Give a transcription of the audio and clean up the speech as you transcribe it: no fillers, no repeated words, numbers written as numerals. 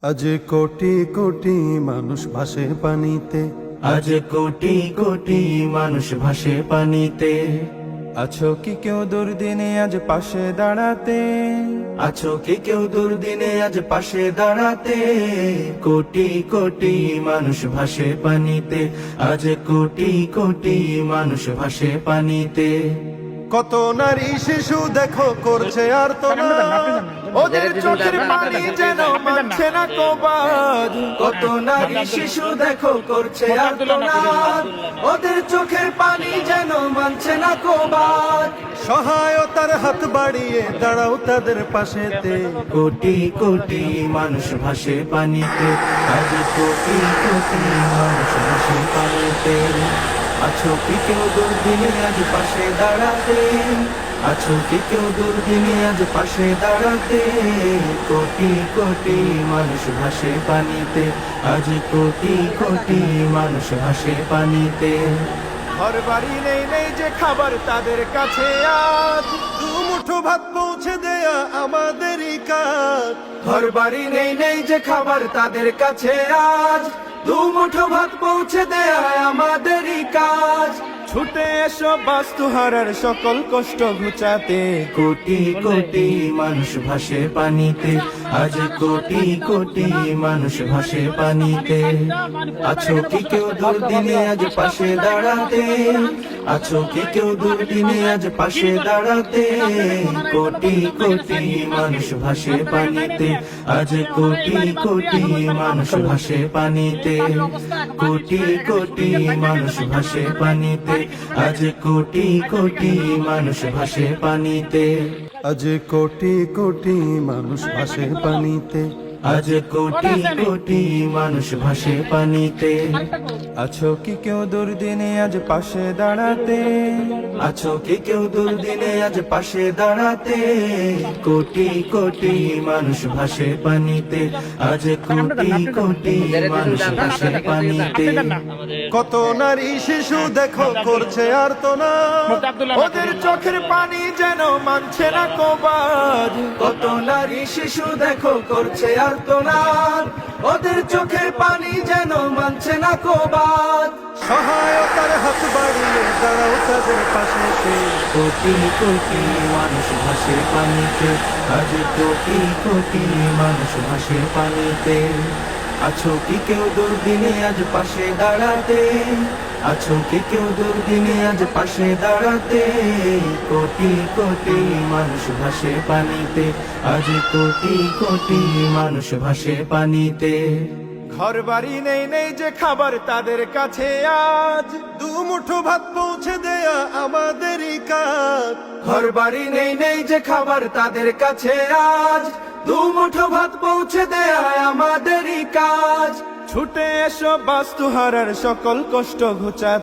আজ কোটি কোটি মানুষ ভাসে পানিতে, আজ কোটি কোটি মানুষ ভাসে পানিতে। আছো কি কেউ দুর্দিনে আজ পাশে দাঁড়াতে? আছো কি কেউ দুর্দিনে আজ পাশে দাঁড়াতে? কোটি কোটি মানুষ ভাসে পানিতে, আজ কোটি কোটি মানুষ ভাসে পানিতে। কত নারী শিশু দেখো করছে আর তো না, ওদের চোখের পানি যেন মানছে না কবাদ। কত নারী শিশু দেখো করছে আর্তনাদ, ওদের চোখের পানি যেন মানছে না কোবাদ। সহায়তার হাত বাড়িয়ে দাঁড়াও তাদের পাশেতে। কোটি কোটি মানুষ ভাসে পানিতে, আজ কোটি কোটি মানুষ ভাসে পানিতে। আছো কি কেউ দুর্দিনে আজ পাশে দাঁড়াতে? আছো কি কেউ দুর্দিনে আজ পাশে দাঁড়াতে? কোটি কোটি মানুষ ভাসে পানিতে, আজ কোটি কোটি মানুষ ভাসে পানিতে। ঘর বাড়ি নেই নেই যে খাবার তাদের কাছে আজ, দু মুঠো ভাত পৌঁছে দেয়া আমাদেরই কাজ। ঘর বাড়ি নেই নেই যে খাবার তাদের কাছে আজ, দু মুঠো ভাত পৌঁছে দেয়া আমাদেরই কাজ। ছুটে এসো বাস্তুহারার সকল কষ্ট ঘুচাতে। কোটি কোটি মানুষ ভাসে পানিতে, আজ কোটি কোটি মানুষ ভাসে পানিতে। আছো কি কেউ দুর্দিনে আজ পাশে দাঁড়াতে? আছো কি কেউ দুর্দিনে আজ পাশে দাঁড়াতে? কোটি কোটি মানুষ ভাসে পানিতে, আজ কোটি কোটি মানুষ ভাসে পানিতে। কোটি কোটি মানুষ ভাসে পানিতে, আজ কোটি কোটি মানুষ ভাসে পানিতে। আজ কোটি কোটি মানুষ ভাসে পানিতে, আজ কোটি কোটি মানুষ ভাসে পানিতে। আছো কি কেউ দুর্দিনে আজ পাশে দাঁড়াতে? আছো কি কেউ দুর্দিনে আজ পাশে দাঁড়াতে? কোটি কোটি মানুষ ভাসে পানিতে, আজ কোটি কোটি মানুষ ভাসে পানিতে। কত নারী শিশু দেখো করছে আর তো না, ওদের চোখের পানি যেন মানছে না কবাদ। কত নারী শিশু দেখো করছে আর্তনাদ, ওদের চোখের পানি যেন মানছে না কোবাদ। সহায়তার হাত বাড়িয়ে দাঁড়াও তাদের পাশেতে। কোটি কোটি মানুষ ভাসে পানিতে, আজ কোটি কোটি মানুষ ভাসে পানিতে। আছো কি কেউ দুর্দিনে আজ পাশে দাঁড়াতে? আছো কি কেউ দুর্দিনে আজ পাশে দাঁড়াতে? কোটি কোটি মানুষ ভাসে পানিতে, আজ কোটি কোটি মানুষ ভাসে পানিতে। ঘর বাড়ি নেই নেই যে খাবার তাদের কাছে আজ, দু মুঠো ভাত পৌঁছে দেয়া আমাদেরই কাজ। ঘর বাড়ি নেই নেই যে খাবার তাদের কাছে আজ, দু মুঠো ভাত পৌঁছে দেয়া আমাদেরই কাজ। ছুটে এসো বাস্তুহারার সকল কষ্ট ঘুচাতে।